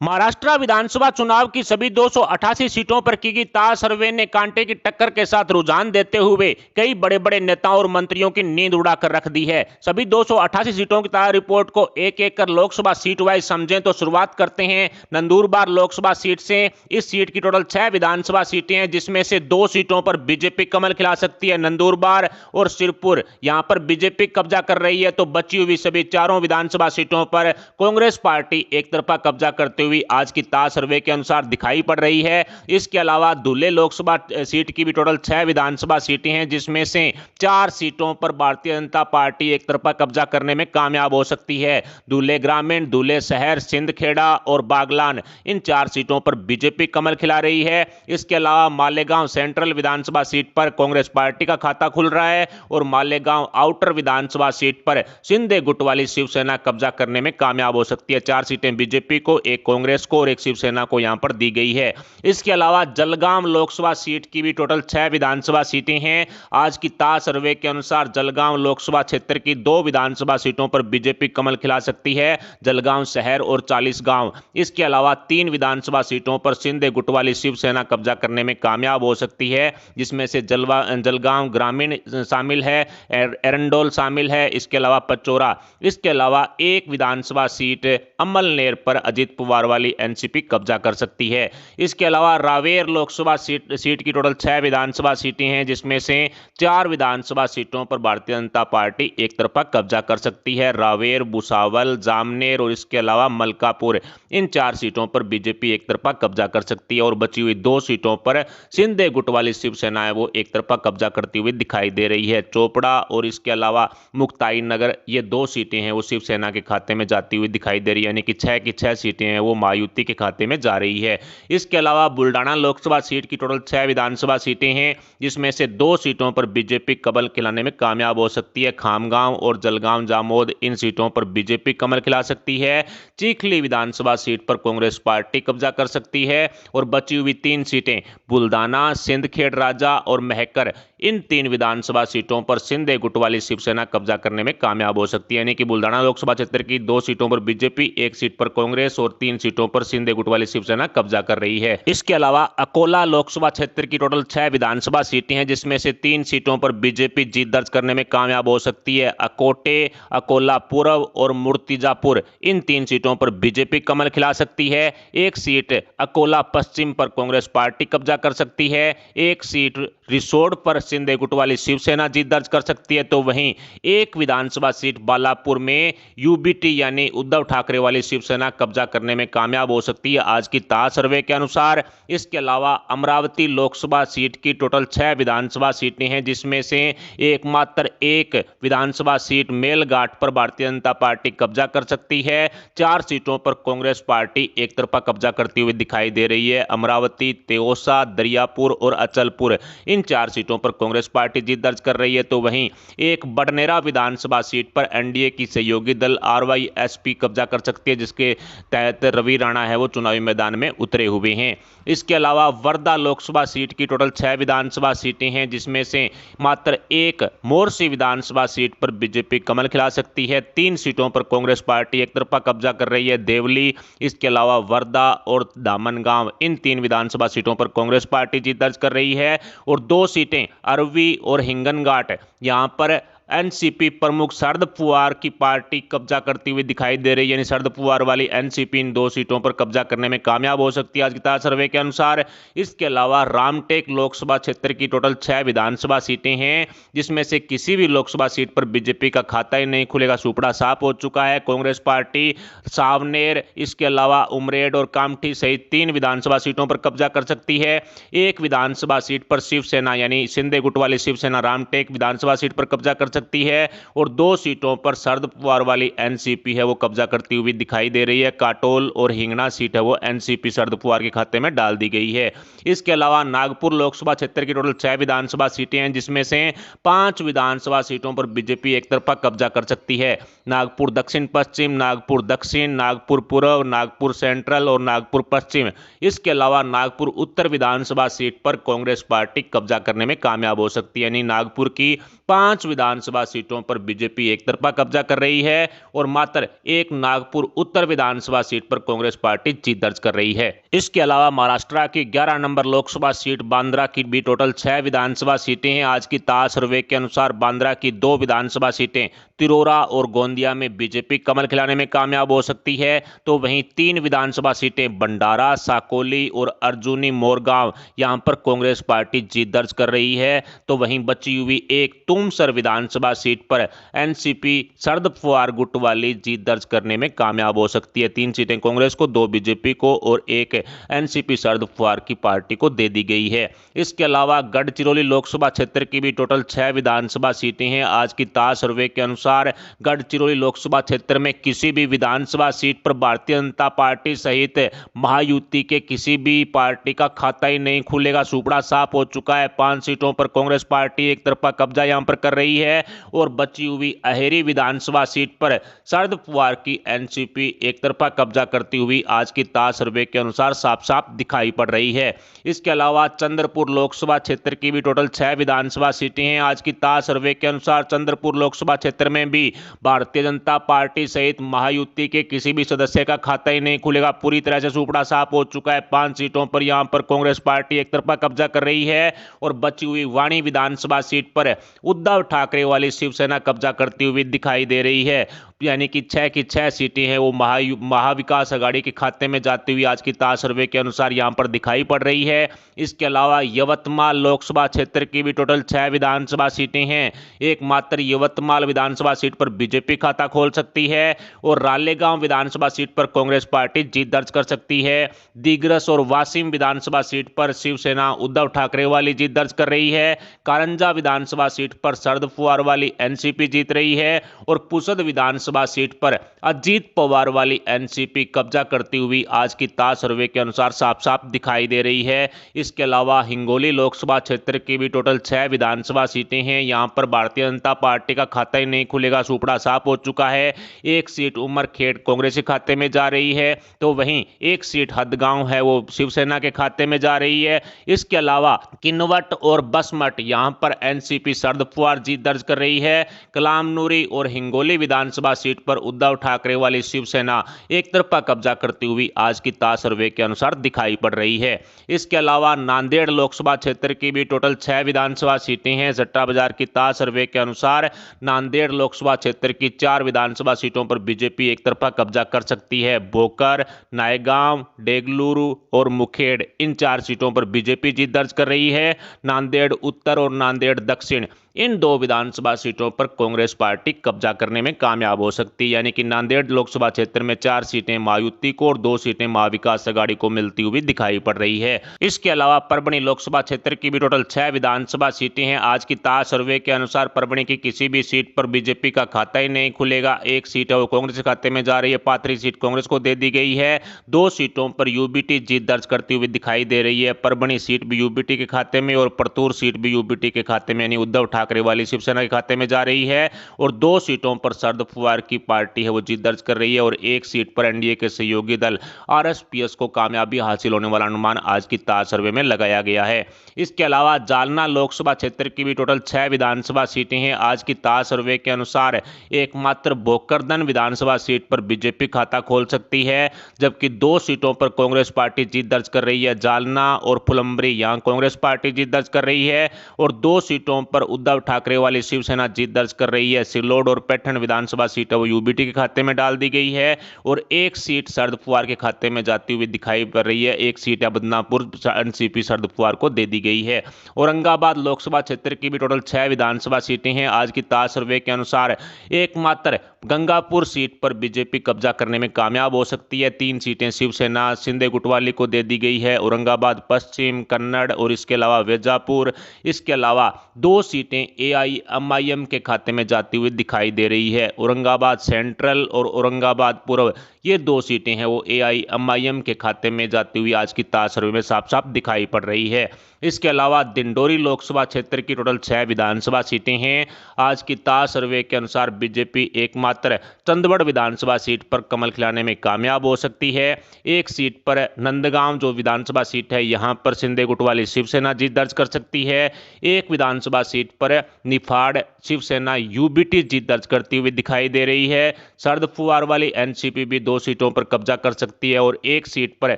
महाराष्ट्र विधानसभा चुनाव की सभी 288 सीटों पर की गई तार सर्वे ने कांटे की टक्कर के साथ रुझान देते हुए कई बड़े बड़े नेताओं और मंत्रियों की नींद उड़ाकर रख दी है। सभी 288 सीटों की तार रिपोर्ट को एक एक कर लोकसभा सीट वाइज समझें तो शुरुआत करते हैं नंदुरबार लोकसभा सीट से। इस सीट की टोटल 6 विधानसभा सीटें हैं, जिसमें से 2 सीटों पर बीजेपी कमल खिला सकती है, नंदुरबार और सिरपुर। यहां पर बीजेपी कब्जा कर रही है, तो बची हुई सभी चारों विधानसभा सीटों पर कांग्रेस पार्टी एक तरफा कब्जा करते हुए आज की ताज सर्वे के अनुसार दिखाई पड़ रही है। इसके अलावा धुले लोकसभा सीट की भी टोटल 6 विधानसभा सीटें हैं, जिसमें से 4 सीटों पर भारतीय जनता पार्टी एक तरफा कब्जा करने में कामयाब हो सकती है। धुले ग्रामीण, धुले शहर, सिंदखेड़ा और बागलान, इन 4 सीटों पर बीजेपी कमल खिला रही है। इसके अलावा मालेगांव सेंट्रल विधानसभा सीट पर कांग्रेस पार्टी का खाता खुल रहा है और मालेगांव आउटर विधानसभा सीट पर शिंदे गुट वाली शिवसेना कब्जा करने में कामयाब हो सकती है। 4 सीटें बीजेपी को, एक कांग्रेस को और एक शिवसेना को यहां पर दी गई है। इसके अलावा जलगांव लोकसभा सीट की भी टोटल 6 विधानसभा सीटें हैं। आज की ताज सर्वे के अनुसार जलगांव लोकसभा क्षेत्र की 2 विधानसभा सीटों पर बीजेपी कमल खिला सकती है, जलगांव शहर और 40 गांव। इसके अलावा 3 विधानसभा सीटों पर शिंदे गुट वाली शिवसेना कब्जा करने में कामयाब हो सकती है, जिसमें से जलगांव ग्रामीण शामिल है, एरंडोल शामिल है, इसके अलावा पचोरा। इसके अलावा एक विधानसभा सीट अमलनेर पर अजित पवार वाली एनसीपी कब्जा कर सकती है। इसके अलावा रावेर लोकसभा सीट की टोटल 6 विधानसभा सीटें हैं, जिसमें से 4 विधानसभा सीटों पर भारतीय जनता पार्टी एक तरफा कब्जा कर सकती है, रावेर, भुसावल, जामनेर और इसके अलावा मलकापुर। इन 4 सीटों पर बीजेपी एक तरफा कब्जा कर सकती है और बची हुई 2 सीटों पर शिंदे गुट वाली शिवसेना है वो एक तरफा कब्जा करती हुई दिखाई दे रही है। चोपड़ा और इसके अलावा मुक्ताई नगर, ये 2 सीटें हैं वो शिवसेना के खाते में जाती हुई दिखाई दे रही है, यानी कि 6 की 6 सीटें हैं वो मायावती के खाते में जा रही है। इसके अलावा बुल्डाना लोकसभा सीट की टोटल 6 विधानसभा सीटें हैं, जिसमें से 2 सीटों पर बीजेपी कमल खिलाने में कामयाब हो सकती है, खामगांव और जलगांव जामोद। इन सीटों पर बीजेपी कमल खिला सकती है। चीखली विधानसभा सीट पर कांग्रेस पार्टी कब्जा कर सकती है और बची हुई 3 सीटें बुल्डाना, सिंदखेड़ राजा और महकर, इन 3 विधानसभा सीटों पर शिंदे गुट वाली शिवसेना कब्जा करने में कामयाब हो सकती है, यानी कि बुल्डाना लोकसभा क्षेत्र की 2 सीटों पर बीजेपी, 1 सीट पर कांग्रेस और 3 सीटों पर शिंदे गुट वाली शिवसेना कब्जा कर रही है। इसके अलावा अकोला लोकसभा क्षेत्र की टोटल 6 विधानसभा सीटें हैं, जिसमें से 3 सीटों पर बीजेपी जीत दर्ज करने में कामयाब हो सकती है, अकोटे, अकोला पूर्व और मूर्तिजापुर। इन 3 सीटों पर बीजेपी कमल खिला सकती है। 1 सीट अकोला पश्चिम पर कांग्रेस पार्टी कब्जा कर सकती है, 1 सीट रिसोड पर शिंदे गुट वाली शिवसेना जीत दर्ज कर सकती है, तो वहीं 1 विधानसभा सीट बालापुर में यूबीटी यानी उद्धव ठाकरे वाली शिवसेना कब्जा करने में कामयाब हो सकती है आज की ताज सर्वे के अनुसार। इसके अलावा अमरावती लोकसभा सीट की टोटल 6 विधानसभा सीटें हैं, जिसमें से एकमात्र 1 विधानसभा सीट मेलघाट पर भारतीय जनता पार्टी कब्जा कर सकती है। 4 सीटों पर कांग्रेस पार्टी एक तरफा कब्जा करती हुई दिखाई दे रही है, अमरावती, तेओसा, दरियापुर और अचलपुर। इन 4 सीटों पर कांग्रेस पार्टी जीत दर्ज कर रही है, तो वहीं एक बडनेरा विधानसभा सीट पर एनडीए की सहयोगी दल आरवाईएसपी कब्जा कर सकती है, जिसके तहत रवि राणा है वो चुनावी मैदान में उतरे हुए हैं। इसके अलावा वर्धा लोकसभा सीट की टोटल 6 विधानसभा सीटें हैं, जिसमें से मात्र 1 मोरसी विधानसभा सीट पर बीजेपी कमल खिला सकती है। 3 सीटों पर कांग्रेस पार्टी एक तरफा कब्जा कर रही है, देवली, इसके अलावा वर्धा और दामनगांव। इन 3 विधानसभा सीटों पर कांग्रेस पार्टी जीत दर्ज कर रही है और 2 सीटें अरवी और हिंगनघाट, यहां पर एनसीपी प्रमुख शरद पवार की पार्टी कब्जा करती हुई दिखाई दे रही है, यानी शरद पवार वाली एनसीपी इन 2 सीटों पर कब्जा करने में कामयाब हो सकती है आज की ताज सर्वे के अनुसार। इसके अलावा रामटेक लोकसभा क्षेत्र की टोटल 6 विधानसभा सीटें हैं, जिसमें से किसी भी लोकसभा सीट पर बीजेपी का खाता ही नहीं खुलेगा, सुपड़ा साफ हो चुका है। कांग्रेस पार्टी सावनेर, इसके अलावा उमरेड और कामठी सहित 3 विधानसभा सीटों पर कब्जा कर सकती है। 1 विधानसभा सीट पर शिवसेना यानी शिंदे गुट वाली शिवसेना रामटेक विधानसभा सीट पर कब्जा कर सकती है और 2 सीटों पर शरद पवार वाली एनसीपी है वो कब्जा करती हुई दिखाई दे रही है। काटोल और हिंगना सीट है वो एनसीपी शरद पवार के खाते में डाल दी गई है। इसके अलावा नागपुर लोकसभा क्षेत्र की टोटल 6 विधानसभा सीटें हैं, जिसमें से 5 विधानसभा सीटों पर बीजेपी एक तरफा कब्जा कर सकती है, नागपुर दक्षिण पश्चिम, नागपुर दक्षिण, नागपुर पूर्व, नागपुर सेंट्रल और नागपुर पश्चिम। इसके अलावा नागपुर उत्तर विधानसभा सीट पर कांग्रेस पार्टी कब्जा करने में कामयाब हो सकती है, यानी नागपुर की 5 विधानसभा विधानसभा सीटों पर बीजेपी एक तरफा कब्जा कर रही है और मात्र एक नागपुर उत्तर विधानसभा सीट पर कांग्रेस पार्टी जीत दर्ज कर रही है। इसके अलावा महाराष्ट्र की 11 नंबर लोकसभा सीट बांद्रा की भी टोटल 6 विधानसभा सीटें हैं। आज की ताज सर्वे के अनुसार बांद्रा की 2 विधानसभा सीटें तिरोरा और गोंदिया में बीजेपी कमल खिलाने में कामयाब हो सकती है, तो वहीं 3 विधानसभा सीटें भंडारा, साकोली और अर्जुनी मोरगांव यहां पर कांग्रेस पार्टी जीत दर्ज कर रही है। तो वहीं बची हुई एक तुमसर विधानसभा सीट पर एनसीपी शरद पवार गुट वाली जीत दर्ज करने में कामयाब हो सकती है। 3 सीटें कांग्रेस को, 2 बीजेपी को और एक एनसीपी शरद पवार की पार्टी को दे दी गई है। इसके अलावा गढ़चिरौली लोकसभा क्षेत्र की भी टोटल 6 विधानसभा सीटें हैं। आज की ताज सर्वे के अनुसार गढ़चिरौली लोकसभा क्षेत्र में किसी भी विधानसभा सीट पर भारतीय जनता पार्टी सहित महायुति के किसी भी पार्टी का खाता ही नहीं खुलेगा। सुपड़ा साफ हो चुका है। 5 सीटों पर कांग्रेस पार्टी एक तरफा कब्जा यहां पर कर रही है और बची हुई अहेरी विधानसभा सीट पर शरद पवार की एनसीपी एक तरफा कब्जा करती हुई आज की ताज सर्वे के अनुसार साफ साफ दिखाई पड़ रही है। इसके अलावा चंद्रपुर लोकसभा क्षेत्र की भी टोटल 6 विधानसभा सीटें हैं। आज की ताज सर्वे के अनुसार चंद्रपुर लोकसभा क्षेत्र में भी भारतीय जनता पार्टी सहित महायुति के किसी भी सदस्य का खाता ही नहीं खुलेगा। पूरी तरह से सुपड़ा साफ हो चुका है। 5 सीटों पर यहां पर कांग्रेस पार्टी एक तरफा कब्जा कर रही है और बची हुई वाणी विधानसभा सीट पर उद्धव ठाकरे वाली शिवसेना कब्जा करती हुई दिखाई दे रही है। यानी कि 6 की 6 सीटें हैं वो महाविकास अघाड़ी के खाते में जाती हुई आज की ताज सर्वे के अनुसार यहां पर दिखाई पड़ रही है। इसके अलावा यवतमाल लोकसभा क्षेत्र की भी टोटल 6 विधानसभा सीटें हैं। एकमात्र यवतमाल विधानसभा सीट पर बीजेपी खाता खोल सकती है और रालेगांव विधानसभा सीट पर कांग्रेस पार्टी जीत दर्ज कर सकती है। दिग्रस और वासिम विधानसभा सीट पर शिवसेना उद्धव ठाकरे वाली जीत दर्ज कर रही है। कारंजा विधानसभा सीट पर शरद पवार वाली एनसीपी जीत रही है और पुसद विधानसभा सीट पर अजीत पवार वाली एनसीपी कब्जा करती हुई आज की ताज सर्वे के अनुसार साफ साफ दिखाई दे रही है। इसके अलावा हिंगोली लोकसभा क्षेत्र की भी टोटल 6 विधानसभा सीटें हैं। यहां पर भारतीय जनता पार्टी का खाता ही नहीं खुलेगा। सुपड़ा साफ हो चुका है। एक सीट उमरखेड़ कांग्रेस के खाते में जा रही है, तो वहीं एक सीट हदगांव है वो शिवसेना के खाते में जा रही है। इसके अलावा किन्नवट और बसमठ यहां पर एनसीपी शरद पवार जीत दर्ज कर रही है। कलामनुरी और हिंगोली विधानसभा सीट पर उद्धव ठाकरे वाली शिवसेना एक तरफा कब्जा करती हुई आज की ताज सर्वे के अनुसार दिखाई पड़ रही है। इसके अलावा नांदेड़ लोकसभा क्षेत्र की भी टोटल 6 विधानसभा सीटें हैं। सट्टा बाजार की ताज सर्वे के अनुसार नांदेड़ लोकसभा क्षेत्र की 4 विधानसभा सीटों पर बीजेपी एक तरफा कब्जा कर सकती है। भोकर, नायगांव, डेगलुरु और मुखेड़ इन 4 सीटों पर बीजेपी जीत दर्ज कर रही है। नांदेड़ उत्तर और नांदेड़ दक्षिण इन 2 विधानसभा सीटों पर कांग्रेस पार्टी कब्जा करने में कामयाब हो सकती है। यानी कि नांदेड़ लोकसभा क्षेत्र में 4 सीटें महायुति को और 2 सीटें महाविकास अघाड़ी को मिलती हुई दिखाई पड़ रही है। इसके अलावा परभणी लोकसभा क्षेत्र की भी टोटल 6 विधानसभा सीटें हैं। आज की ताज सर्वे के अनुसार परभणी की किसी भी सीट पर बीजेपी का खाता ही नहीं खुलेगा। एक सीट है वो कांग्रेस के खाते में जा रही है। पाथरी सीट कांग्रेस को दे दी गई है। 2 सीटों पर यूबीटी जीत दर्ज करती हुई दिखाई दे रही है। परभणी सीट भी यूबीटी के खाते में और परतूर सीट भी यूबीटी के खाते में यानी उद्धव ठाकरे वाली शिवसेना के खाते में जा रही है और 2 सीटों पर शरद पवार की पार्टी है वो जीत दर्ज कर रही है और एक सीट पर एनडीए के सहयोगी दल आरएसपीएस को कामयाबी हासिल होने वाला अनुमान आज की ताज सर्वे में लगाया गया है। इसके अलावा जालना लोकसभा क्षेत्र की भी टोटल 6 विधानसभा सीटें हैं। आज की ताज सर्वे के अनुसार एकमात्र भोकरदन विधानसभा सीट पर बीजेपी खाता खोल सकती है, जबकि 2 सीटों पर कांग्रेस पार्टी जीत दर्ज कर रही है। जालना और फुलंब्री यहां कांग्रेस पार्टी जीत दर्ज कर रही है और 2 सीटों पर उद्धव ठाकरे वाली शिवसेना जीत दर्ज कर रही है। सिल्लोड और पैठण विधानसभा सीट है वो यूबीटी के खाते में डाल दी गई है और एक सीट शरद पवार के खाते में जाती हुई दिखाई पड़ रही है। एक सीट है बदनापुर एनसीपी शरद पवार को दे दी गई है। औरंगाबाद लोकसभा क्षेत्र की भी टोटल 6 विधानसभा सीटें हैं। आज की ताज सर्वे के अनुसार एकमात्र गंगापुर सीट पर बीजेपी कब्जा करने में कामयाब हो सकती है। 3 सीटें शिवसेना शिंदे गुटवाली को दे दी गई है। औरंगाबाद पश्चिम, कन्नड़ और इसके अलावा वेजापुर, इसके अलावा 2 सीटें एआईएमआईएम के खाते में जाती हुई दिखाई दे रही है। औरंगाबाद सेंट्रल और औरंगाबाद पूर्व ये 2 सीटें हैं वो एआईएमआईएम के खाते में जाती हुई आज की ताज सर्वे में साफ साफ दिखाई पड़ रही है। इसके अलावा दिंडोरी लोकसभा क्षेत्र की टोटल 6 विधानसभा सीटें हैं। आज की ताज सर्वे के अनुसार बीजेपी एकमात्र चंदगढ़ विधानसभा सीट पर कमल खिलाने में कामयाब हो सकती है। एक सीट पर नंदगांव जो विधानसभा सीट है, यहां पर शिंदे गुट वाली शिवसेना जीत दर्ज कर सकती है। एक विधानसभा सीट पर निफाड़ शिवसेना यूबीटी जीत दर्ज करती हुई दिखाई दे रही है। शरद पवार वाली एनसीपी भी 2 सीटों पर कब्जा कर सकती है और एक सीट पर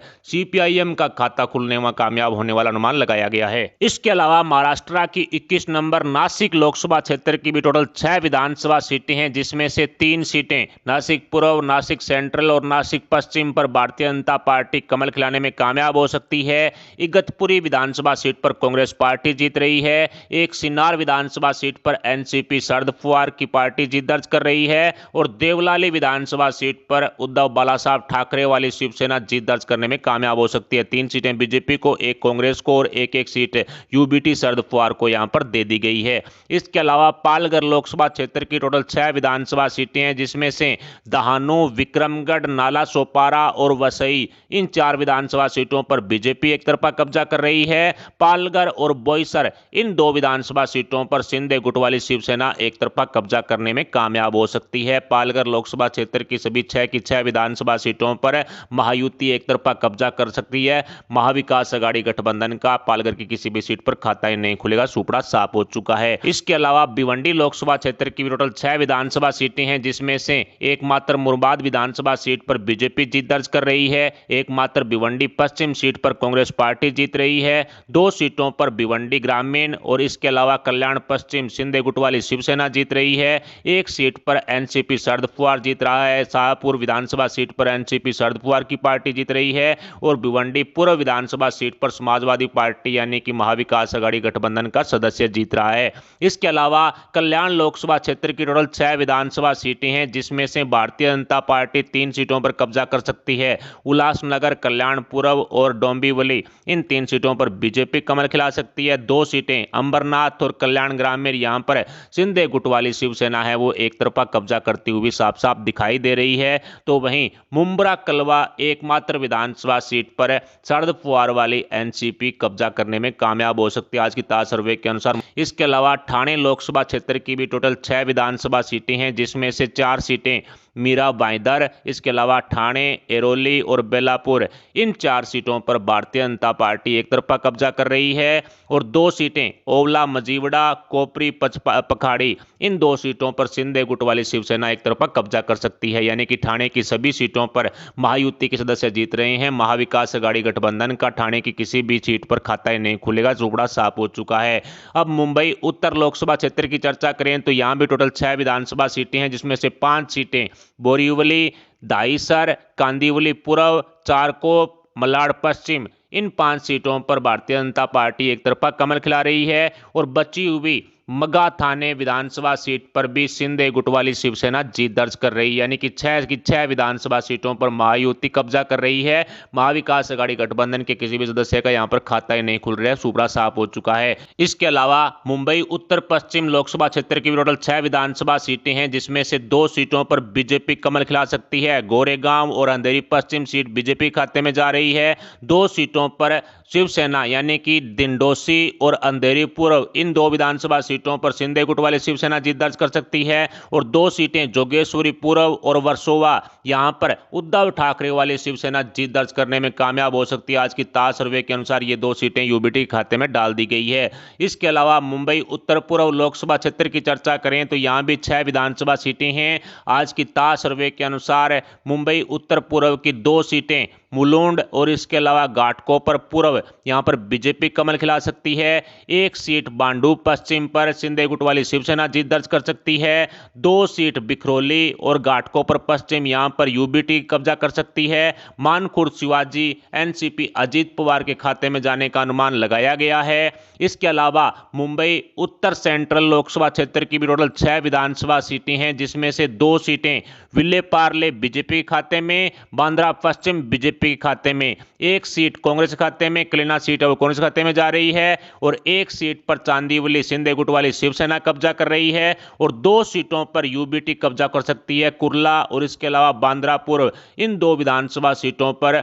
सीपीआईएम का खाता खुलने में कामयाब होने वाला अनुमान लगाया गया है। इसके अलावा महाराष्ट्र की 21 नंबर नासिक लोकसभा क्षेत्र की भी टोटल 6 विधानसभा सीटें हैं, जिसमें से 3 सीटें नासिक पूर्व, नासिक सेंट्रल और नासिक पश्चिम पर भारतीय जनता पार्टी कमल खिलाने में कामयाब हो सकती है। इगतपुरी विधानसभा सीट पर कांग्रेस पार्टी जीत रही है। एक सिन्नार विधानसभा सीट पर एनसीपी शरद पवार की पार्टी जीत दर्ज कर रही है और देवलाली विधानसभा सीट पर उद्धव बालासाहब ठाकरे वाली शिवसेना जीत दर्ज करने में कामयाब हो सकती है। 3 सीटें बीजेपी को, एक कांग्रेस को और एक सीट यूबीटी शरद पवार को यहां पर दे दी गई है। इसके अलावा पालघर लोकसभा क्षेत्र की टोटल 6 विधानसभा सीटें हैं, जिसमें से दहानू, विक्रमगढ़, नाला सोपारा और वसई, इन 4 विधानसभा सीटों पर बीजेपी एक तरफा कब्जा कर रही है। पालघर और बोईसर, इन 2 विधानसभा सीटों पर शिंदे गुट वाली शिवसेना एक तरफा कब्जा करने में कामयाब हो सकती है। पालघर लोकसभा क्षेत्र की सभी 6 की 6 विधानसभा सीटों पर महायुति एक तरफा कब्जा कर सकती है। महाविकास अघाड़ी गठबंधन का पालघर की किसी भी सीट पर खाता ही नहीं खुलेगा, सुपड़ा साफ हो चुका है। इसके अलावा भिवंडी लोकसभा क्षेत्र की टोटल 6 विधानसभा सीटें हैं, जिसमें से एकमात्र मुरबाद विधानसभा सीट पर बीजेपी जीत दर्ज कर रही है। एकमात्र भिवंडी पश्चिम सीट पर कांग्रेस पार्टी जीत रही है। 2 सीटों पर भिवंडी ग्रामीण और इसके अलावा कल्याण पश्चिम शिंदे गुट वाली शिवसेना जीत रही है। एक सीट पर एनसीपी शरद पवार जीत रहा है। शाहपुर विधानसभा सीट पर एनसीपी शरद पवार की पार्टी जीत रही है और भिवंडी पूर्व विधानसभा सीट पर समाजवादी पार्टी यानी कि महाविकास अघाड़ी गठबंधन का सदस्य जीत रहा है। इसके अलावा कल्याण लोकसभा क्षेत्र की टोटल 6 विधानसभा सीटें हैं, जिसमें से भारतीय जनता पार्टी 3 सीटों पर कब्जा कर सकती है। उल्लासनगर, कल्याण पूर्व और डोंबिवली, इन 3 सीटों पर बीजेपी कमल खिला सकती है। 2 सीटें अंबरनाथ और कल्याण ग्रामीण, यहां पर शिंदे गुट वाली शिवसेना है वो एक तरफा कब्जा करती हुई साफ साफ दिखाई दे रही है। तो वहीं मुंब्रा कलवा एकमात्र विधानसभा सीट पर शरद पवार वाली एनसीपी कब्जा करने में कामयाब हो सकती है आज की ताज सर्वे के अनुसार। इसके अलावा ठाणे लोकसभा क्षेत्र की भी टोटल 6 विधानसभा सीटें हैं, जिसमें से 4 सीटें मीरा भाईंदर, इसके अलावा ठाणे, एरोली और बेलापुर, इन 4 सीटों पर भारतीय जनता पार्टी एक तरफा कब्जा कर रही है और 2 सीटें ओवला मजीवड़ा, कोपरी पखाड़ी, इन 2 सीटों पर शिंदे गुट वाली शिवसेना एक तरफा कब्जा कर सकती है। यानी कि ठाणे की सभी सीटों पर महायुति के सदस्य जीत रहे हैं। महाविकास अघाड़ी गठबंधन का ठाणे की किसी भी सीट पर खाता ही नहीं खुलेगा, चुपड़ा साफ हो चुका है। अब मुंबई उत्तर लोकसभा क्षेत्र की चर्चा करें तो यहां भी टोटल 6 विधानसभा सीटें हैं, जिसमें से 5 सीटें बोरीवली, दाहिसर, कांदिवली पूर्व, चारकोप, मलाड पश्चिम, इन 5 सीटों पर भारतीय जनता पार्टी एक तरफा कमल खिला रही है और बची हुई मगा थाने विधानसभा सीट पर भी शिंदे गुट वाली शिवसेना जीत दर्ज कर रही है। यानी कि 6 की 6 विधानसभा सीटों पर महायुति कब्जा कर रही है। महाविकास अघाड़ी गठबंधन के किसी भी सदस्य का यहां पर खाता ही नहीं खुल रहा है, सुपड़ा साफ हो चुका है। इसके अलावा मुंबई उत्तर पश्चिम लोकसभा क्षेत्र की टोटल 6 विधानसभा सीटें हैं, जिसमें से 2 सीटों पर बीजेपी कमल खिला सकती है। गोरेगांव और अंधेरी पश्चिम सीट बीजेपी खाते में जा रही है। 2 सीटों पर शिवसेना यानी कि दिंडोसी और अंधेरी पूर्व, इन 2 विधानसभा सीटों पर शिंदे गुट वाली शिवसेना जीत दर्ज कर सकती है और 2 सीटें जोगेश्वरी पूर्व और वर्सोवा, यहां पर उद्धव ठाकरे वाली शिवसेना जीत दर्ज करने में कामयाब हो सकती है। आज की ताज सर्वे के अनुसार ये 2 सीटें यूबीटी खाते में डाल दी गई है। इसके अलावा मुंबई उत्तर पूर्व लोकसभा क्षेत्र की चर्चा करें तो यहां भी 6 विधानसभा सीटें हैं। आज की ताज सर्वे के अनुसार मुंबई उत्तर पूर्व की 2 सीटें मुलुंड और इसके अलावा घाटकोपर पूर्व, यहां पर बीजेपी कमल खिला सकती है। 1 सीट बांडू पश्चिम पर शिंदे गुट वाली शिवसेना जीत दर्ज कर सकती है। 2 सीट बिखरोली और घाटकोपर पश्चिम, यहां पर यूबीटी कब्जा कर सकती है। मानखुर्द शिवाजी एनसीपी अजीत पवार के खाते में जाने का अनुमान लगाया गया है। इसके अलावा मुंबई उत्तर सेंट्रल लोकसभा क्षेत्र की भी टोटल 6 विधानसभा सीटें हैं, जिसमें से 2 सीटें विले पार्ले बीजेपी खाते में, बांद्रा पश्चिम बीजेपी बीजेपी के खाते में, एक सीट कांग्रेस के खाते में, कलिना सीट है वो कांग्रेस के खाते में जा रही है, और एक सीट पर चांदीवली शिंदे गुट वाली शिवसेना कब्जा कर रही है, और 2 सीटों पर यूबीटी कब्जा कर सकती है, कुर्ला और इसके अलावा बांद्रापुर। इन 2 विधानसभा सीटों पर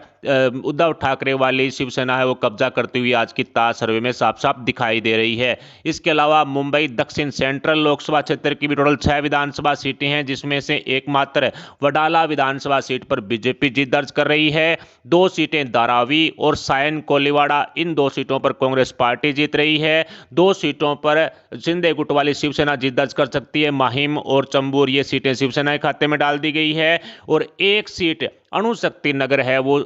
उद्धव ठाकरे वाली शिवसेना है वो कब्जा करती हुई आज की ताज सर्वे में साफ साफ दिखाई दे रही है। इसके अलावा मुंबई दक्षिण सेंट्रल लोकसभा क्षेत्र की भी टोटल 6 विधानसभा सीटें हैं, जिसमें से एकमात्र वडाला विधानसभा सीट पर बीजेपी जीत दर्ज कर रही है। 2 सीटें धारावी और सायन कोलीवाड़ा, इन 2 सीटों पर कांग्रेस पार्टी जीत रही है। 2 सीटों पर शिंदे गुट वाली शिवसेना जीत दर्ज कर सकती है। माहिम और चंबूर ये सीटें शिवसेना के खाते में डाल दी गई है, और एक सीट अणुशक्ति नगर है वो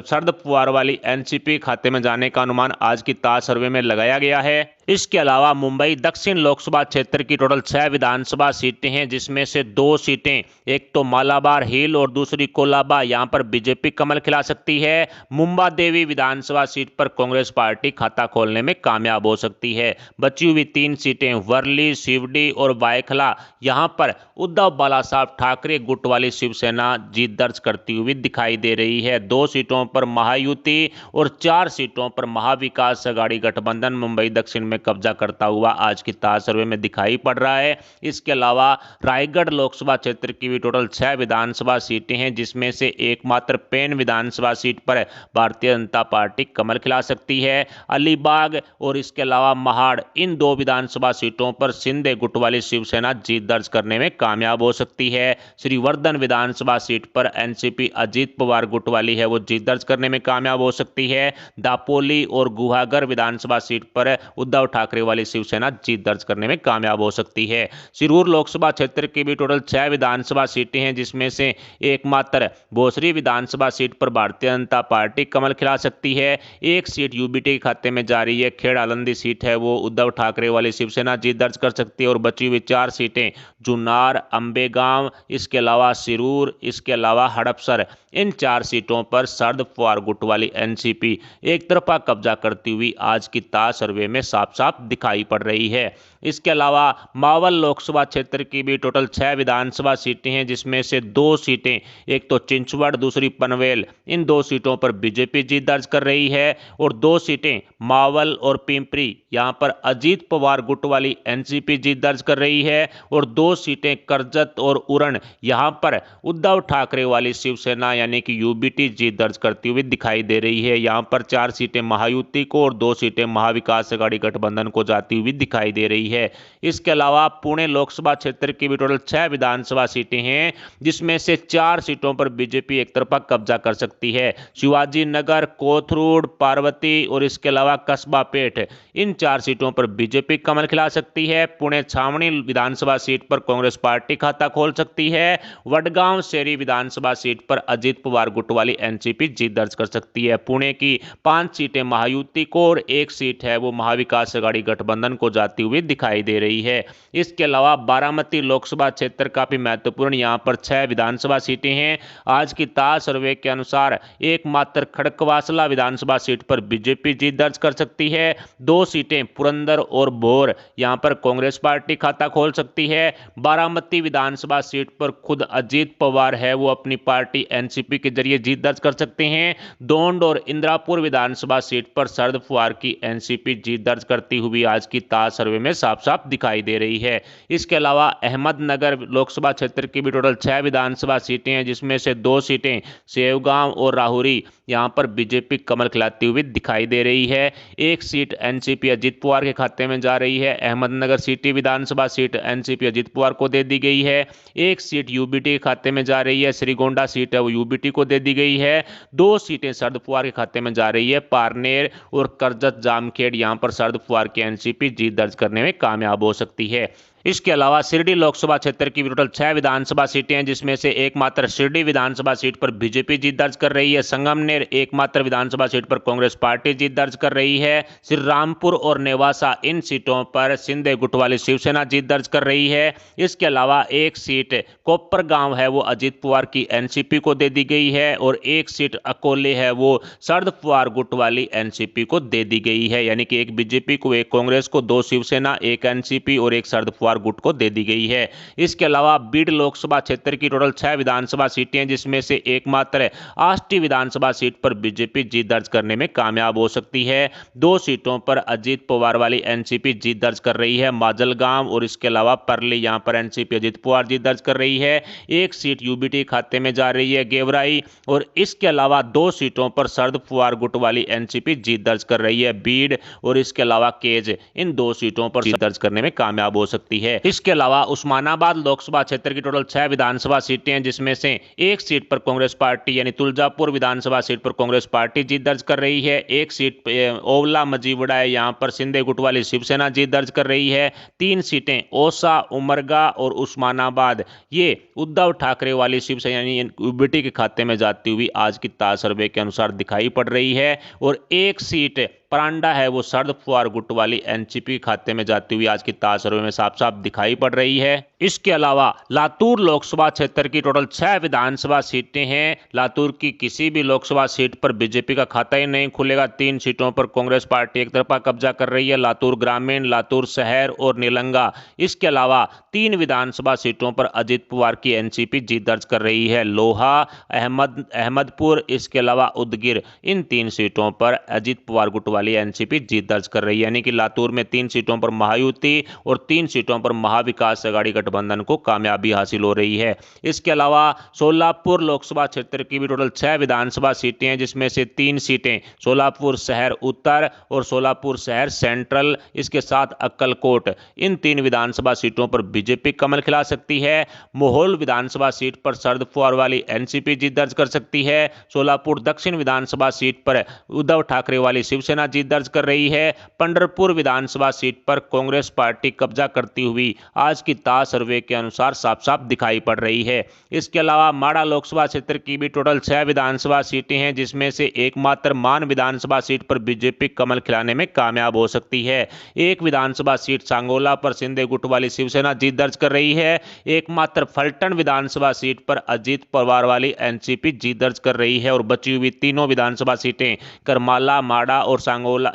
शरद पवार वाली एनसीपी खाते में जाने का अनुमान आज की ताज सर्वे में लगाया गया है। इसके अलावा मुंबई दक्षिण लोकसभा क्षेत्र की टोटल 6 विधानसभा सीटें हैं, जिसमें से 2 सीटें, एक तो मालाबार हिल और दूसरी कोलाबा, यहां पर बीजेपी कमल खिला सकती है। मुंबा देवी विधानसभा सीट पर कांग्रेस पार्टी खाता खोलने में कामयाब हो सकती है। बची हुई 3 सीटें वर्ली, शिवडी और बायखला, यहां पर उद्धव बालासाहब ठाकरे गुट वाली शिवसेना जीत दर्ज करती हुई दिखाई दे रही है। 2 सीटों पर महायुति और 4 सीटों पर महाविकास अघाड़ी गठबंधन मुंबई दक्षिण में कब्जा करता हुआ आज की ताज सर्वे में दिखाई पड़ रहा है। इसके अलावा रायगढ़ लोकसभा क्षेत्र की भी टोटल 6 विधानसभा सीटें हैं, जिसमें से एकमात्र पेन विधानसभा सीट पर भारतीय जनता पार्टी कमल खिला सकती है। अलीबाग और इसके अलावा महाड़, इन 2 विधानसभा सीटों पर शिंदे गुट वाली शिवसेना जीत दर्ज करने में कामयाब हो सकती है। श्रीवर्धन विधानसभा सीट पर एनसीपी अजीत पवार गुट वाली है वो जीत दर्ज करने में कामयाब हो सकती है। दापोली और गुहागर विधानसभा सीट पर उद्धव ठाकरे वाली शिवसेना जीत दर्ज करने में कामयाब हो सकती है। सिरूर लोकसभा क्षेत्र की भी टोटल 6 विधानसभा सीटें हैं, जिसमें से एकमात्र भोसरी विधानसभा सीट पर भारतीय जनता पार्टी कमल खिला सकती है। एक सीट यूबीटी के खाते में जा रही है। खेड़ आलंदी सीट है वो उद्धव ठाकरे वाली शिवसेना जीत दर्ज कर सकती है, और बची हुई 4 सीटें जुन्नार, अंबेगांव, इसके अलावा सिरूर, इसके अलावा हड़पसर, इन 4 सीटों पर शरद पवार गुट वाली एनसीपी एक तरफा कब्जा करती हुई आज की ताज सर्वे में साफ साफ दिखाई पड़ रही है। इसके अलावा मावल लोकसभा क्षेत्र की भी टोटल 6 विधानसभा सीटें हैं, जिसमें से 2 सीटें, एक तो चिंचवड़ दूसरी पनवेल, इन 2 सीटों पर बीजेपी जीत दर्ज कर रही है, और 2 सीटें मावल और पिंपरी, यहां पर अजीत पवार गुट वाली एनसीपी जीत दर्ज कर रही है, और 2 सीटें करजत और उरण, यहां पर उद्धव ठाकरे वाली शिवसेना यानी कि यूबीटी जीत दर्ज करती हुई दिखाई दे रही है। यहां पर 4 सीटें महायुति को और 2 सीटें महाविकास अघाड़ी गठबंधन को जाती हुई दिखाई दे रही है। इसके अलावा पुणे लोकसभा क्षेत्र की भी टोटल 6 विधानसभा सीटें हैं, जिसमें से 4 सीटों पर बीजेपी एक तरफा कब्जा कर सकती है। शिवाजी नगर, कोथरूड, पार्वती और इसके अलावा कस्बा पेठ, इन 4 सीटों पर बीजेपी कमल खिला सकती है। पुणे छावनी विधानसभा सीट पर कांग्रेस पार्टी खाता खोल सकती है। वडगांव शेरी विधानसभा सीट पर अजीत पवार गुट वाली एनसीपी जीत दर्ज कर सकती है। पुणे की 5 सीटें महायुति को और 1 सीट है वो महाविकास अघाड़ी गठबंधन को जाती हुई दिखाई दे रही है। इसके अलावा बारामती लोकसभा क्षेत्र काफी महत्वपूर्ण, यहां पर 6 विधानसभा सीटें हैं। आज की ताज सर्वे के अनुसार एकमात्र खड़कवासला विधानसभा सीट पर बीजेपी जीत दर्ज कर सकती है। 2 सीटें पुरंदर और भोर, यहां पर कांग्रेस पार्टी खाता खोल सकती है। बारामती विधानसभा सीट पर खुद अजीत पवार है वो अपनी पार्टी एनसीपी के जरिए जीत दर्ज कर सकते हैं। दोंड और इंदिरापुर विधानसभा सीट पर शरद पवार की एनसीपी जीत दर्ज करती हुई आज की ताज सर्वे में साफ साफ दिखाई दे रही है। इसके अलावा अहमदनगर लोकसभा क्षेत्र की भी टोटल 6 विधानसभा सीटें हैं, जिसमें से 2 सीटें सेवगांव और राहुरी, यहां पर बीजेपी कमल खिलाती हुई दिखाई दे रही है। 1 सीट एनसीपी अजीत पवार के खाते में जा रही है। अहमदनगर सिटी विधानसभा सीट एनसीपी अजीत पवार को दे दी गई है। 1 सीट यूबीटी के खाते में जा रही है। श्रीगोंडा सीट है वो यूबीटी को दे दी गई है। 2 सीटें शरद पवार के खाते में जा रही है। पारनेर और करजत जामखेड़, यहां पर शरद पवार की एनसीपी जीत दर्ज करने में कामयाब हो सकती है। इसके अलावा शिरडी लोकसभा क्षेत्र की टोटल 6 विधानसभा सीटें हैं, जिसमें से एकमात्र शिरडी विधानसभा सीट पर बीजेपी जीत दर्ज कर रही है। संगमनेर एकमात्र विधानसभा सीट पर कांग्रेस पार्टी जीत दर्ज कर रही है। श्री रामपुर और नेवासा, इन सीटों पर शिंदे गुट वाली शिवसेना जीत दर्ज कर रही है। इसके अलावा 1 सीट कोपरगांव है वो अजीत पवार की एनसीपी को दे दी गई है, और 1 सीट अकोले है वो शरद पवार गुट वाली एनसीपी को दे दी गई है। यानी कि 1 बीजेपी को, 1 कांग्रेस को, 2 शिवसेना, 1 एनसीपी और 1 शरद पवार पवार गुट को दे दी गई है। इसके अलावा बीड लोकसभा क्षेत्र की टोटल 6 विधानसभा सीटें हैं, जिसमें से एकमात्र आष्टी विधानसभा सीट पर बीजेपी जीत दर्ज करने में कामयाब हो सकती है। 2 सीटों पर अजीत पवार वाली एनसीपी जीत दर्ज कर रही है, माजलगांव और इसके अलावा परली, यहां पर एनसीपी अजीत पवार जीत दर्ज कर रही है। एक सीट यूबीटी खाते में जा रही है, गेवराई, और इसके अलावा 2 सीटों पर शरद पवार गुट वाली एनसीपी जीत दर्ज कर रही है, बीड और इसके अलावा केज। इन 2 सीटों पर जीत दर्ज करने में कामयाब हो सकती है। इसके अलावा उस्मानाबाद लोकसभा क्षेत्र की टोटल 6 विधानसभा सीटें हैं, जिसमें से एक सीट पर कांग्रेस पार्टी यानी तुलजापुर विधानसभा सीट पर कांग्रेस पार्टी जीत दर्ज कर रही है। एक सीट ओवला मजीवड़ा है, यहां पर सिंधे गुट वाली शिवसेना जीत दर्ज कर रही है। 3 सीटें ओसा, उमरगा और उस्मानाबाद ये उद्धव ठाकरे वाली शिवसेना यानी यूबीटी के खाते में जाती हुई आज की ताज सर्वे के अनुसार दिखाई पड़ रही है, और एक सीट परांडा है वो शरद पवार गुट वाली एनसीपी खाते में जाती हुई आज की ताज सर्वे में साफ साफ दिखाई पड़ रही है। इसके अलावा लातूर लोकसभा क्षेत्र की टोटल 6 विधानसभा सीटें हैं। लातूर की किसी भी लोकसभा सीट पर बीजेपी का खाता ही नहीं खुलेगा। 3 सीटों पर कांग्रेस पार्टी एक तरफा कब्जा कर रही है, लातूर ग्रामीण, लातूर शहर और नीलंगा। इसके अलावा 3 विधानसभा सीटों पर अजीत पवार की एनसीपी जीत दर्ज कर रही है, लोहा, अहमदपुर, इसके अलावा उदगिर। इन 3 सीटों पर अजीत पवार गुट वाली एनसीपी जीत दर्ज कर रही है, यानी कि लातूर में 3 सीटों पर महायुति और 3 सीटों पर महाविकास अघाड़ी गठबंधन को कामयाबी हासिल हो रही है। इसके अलावा सोलापुर लोकसभा क्षेत्र की भी टोटल 6 विधानसभा सीटें हैं, जिसमें से 3 सीटें सोलापुर शहर उत्तर और सोलापुर शहर सेंट्रल, इसके साथ अक्कलकोट। इन 3 विधानसभा सीटों पर बीजेपी कमल खिला सकती है। मोहोल विधानसभा सीट पर शरद पवार वाली एनसीपी जीत दर्ज कर सकती है। सोलापुर दक्षिण विधानसभा सीट पर उद्धव ठाकरे वाली शिवसेना जीत दर्ज कर रही है। पंढरपुर विधानसभा सीट पर कांग्रेस पार्टी कब्जा करती हुई आज की ताज सर्वे के अनुसार साफ साफ दिखाई पड़ रही है। इसके अलावा माड़ा लोकसभा क्षेत्र की भी टोटल 6 विधानसभा सीटें हैं, जिसमें से एकमात्र मान विधानसभा सीट पर बीजेपी कमल खिलाने में कामयाब हो सकती है। एक विधानसभा सीट सांगोला पर सिंधे गुट वाली शिवसेना जीत दर्ज कर रही है। एकमात्र फलटन विधानसभा सीट पर अजीत पवार वाली एनसीपी जीत दर्ज कर रही है, और बची हुई तीनों विधानसभा सीटें करमाला, माड़ा और सांगोला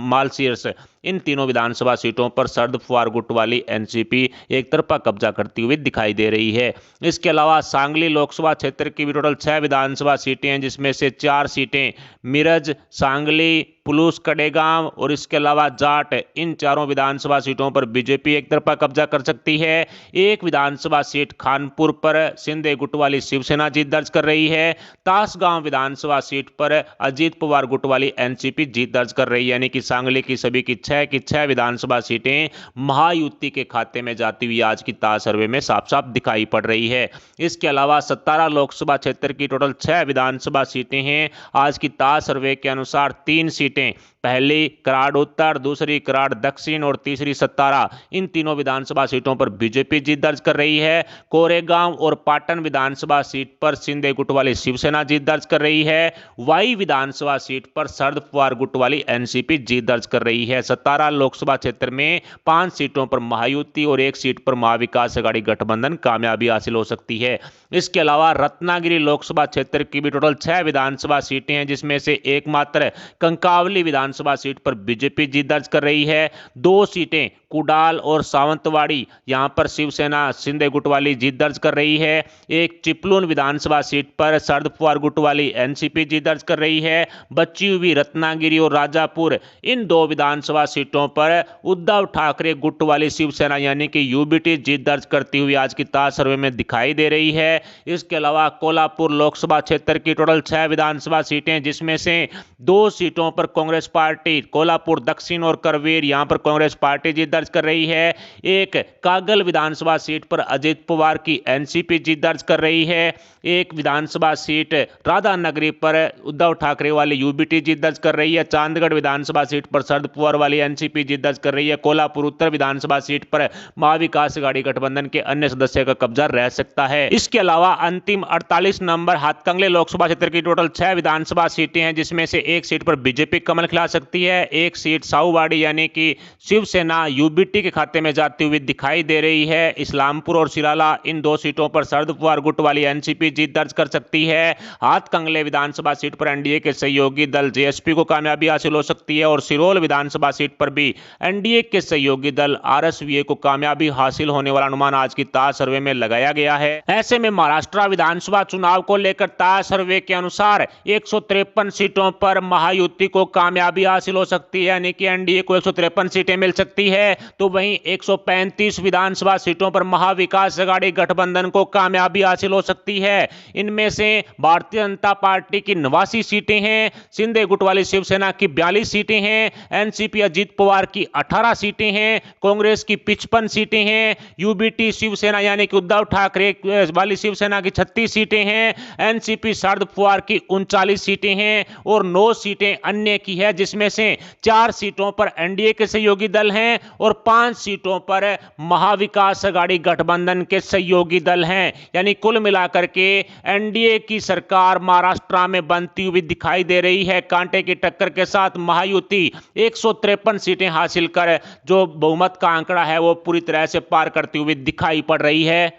मालसीर्स, इन तीनों विधानसभा सीटों पर शरद पवार गुट वाली एनसीपी एक तरफा कब्जा करती हुई दिखाई दे रही है। इसके अलावा सांगली लोकसभा क्षेत्र की भी टोटल 6 विधानसभा सीटें हैं, जिसमें से 4 सीटें मिरज, सांगली, पुलूस, कडेगांव और इसके अलावा जाट। इन चारों विधानसभा सीटों पर बीजेपी एक तरफा कब्जा कर सकती है। एक विधानसभा सीट खानपुर पर सिंधे गुट वाली शिवसेना जीत दर्ज कर रही है। तासगांव विधानसभा सीट पर अजीत पवार गुट वाली एनसीपी जीत दर्ज कर रही है, यानी कि सांगली की सभी की 6 विधानसभा सीटें महायुति के खाते में जाती हुई आज की ताज सर्वे में साफ साफ दिखाई पड़ रही है। इसके अलावा 17 लोकसभा क्षेत्र की टोटल 6 विधानसभा सीटें हैं। आज की ताज सर्वे के अनुसार 3 सीटें, पहली कराड़ उत्तर, दूसरी कराड़ दक्षिण और तीसरी सतारा, इन तीनों विधानसभा सीटों पर बीजेपी जीत दर्ज कर रही है। कोरेगांव और पाटन विधानसभा सीट पर सिंधे गुट वाली शिवसेना जीत दर्ज कर रही है। वाई विधानसभा सीट पर शरद पवार गुट वाली एनसीपी जीत दर्ज कर रही है। 17 लोकसभा क्षेत्र में 5 सीटों पर महायुति और 1 सीट पर महाविकास अघाड़ी गठबंधन कामयाबी हासिल हो सकती है। इसके अलावा रत्नागिरी लोकसभा क्षेत्र की भी टोटल 6 विधानसभा सीटें हैं, जिसमें से एकमात्र कंकावली विधानसभा सीट पर बीजेपी जीत दर्ज कर रही है। 2 सीटें कुडाल और सावंतवाड़ी, यहां पर शिवसेना सिंधे गुट वाली जीत दर्ज कर रही है। एक चिपलून विधानसभा सीट पर शरद पवार गुट वाली एनसीपी जीत दर्ज कर रही है। बची हुई रत्नागिरी और राजापुर, इन 2 विधानसभा सीटों पर उद्धव ठाकरे गुट वाली शिवसेना यानी कि यूबीटी जीत दर्ज करती हुई आज की ताज सर्वे में दिखाई दे रही है। इसके अलावा कोल्हापुर लोकसभा क्षेत्र की टोटल 6 विधानसभा सीटें, जिसमें से 2 सीटों पर कांग्रेस पार्टी, कोल्हापुर दक्षिण और करवीर, यहां पर कांग्रेस पार्टी जीत दर्ज कर रही है। एक कागल विधानसभा सीट पर अजीत पवार की एनसीपी जीत दर्ज कर रही है। एक विधानसभा सीट राधानगरी पर उद्धव ठाकरे वाली यूबीटी जीत दर्ज कर रही है। चांदगढ़ विधानसभा सीट पर शरद पवार वाली एनसीपी जीत दर्ज कर रही है। कोल्हापुर उत्तर विधानसभा सीट पर महाविकास अघाड़ी गठबंधन के अन्य सदस्य का कब्जा रह सकता है। इसके अलावा अंतिम 48 नंबर हाथकंगले लोकसभा क्षेत्र की टोटल 6 विधानसभा सीटें हैं, जिसमें से 1 सीट पर बीजेपी कमल खिला सकती है। 1 सीट साहूवाड़ी यानी कि शिवसेना यूबीटी के खाते में जाती हुई दिखाई दे रही है। इस्लामपुर और सिराला, इन 2 सीटों पर शरद पवार गुट वाली एनसीपी जीत दर्ज कर सकती है। हाथकंगले विधानसभा सीट पर एनडीए के सहयोगी दल जेएसपी को कामयाबी हासिल हो सकती है, और सिरोल विधानसभा सीट सीट पर भी एनडीए के सहयोगी दल आरएसवीए को कामयाबी हासिल होने वाला अनुमान आज की ताज सर्वे में लगाया गया है। ऐसे में महाराष्ट्र विधानसभा चुनाव को लेकर ताज सर्वे के अनुसार 153 सीटों पर महायुति को कामयाबी हासिल हो सकती है, यानी कि एनडीए को 153 सीटें मिल सकती है। तो वहीं 135 विधानसभा सीटों पर महाविकास अघाड़ी गठबंधन को कामयाबी हासिल हो सकती है। इनमें से भारतीय जनता पार्टी की 89 सीटें हैं, शिंदे गुट वाली शिवसेना की 42 सीटें हैं, एनसीपी अजीत पवार की 18 सीटें हैं, कांग्रेस की 55 सीटें हैं, यूबीटी शिवसेना यानी कि उद्धव ठाकरे वाली शिवसेना की 36 सीटें हैं, एनसीपी शरद पवार की 39 सीटें हैं और 9 सीटें अन्य की है, जिसमें से 4 सीटों पर एनडीए के सहयोगी दल हैं और 5 सीटों पर महाविकास अघाड़ी गठबंधन के सहयोगी दल हैं। यानी कुल मिलाकर के एनडीए की सरकार महाराष्ट्र में बनती हुई दिखाई दे रही है। कांटे की टक्कर के साथ महायुति 153 सीटें हासिल कर जो बहुमत का आंकड़ा है वो पूरी तरह से पार करती हुई दिखाई पड़ रही है।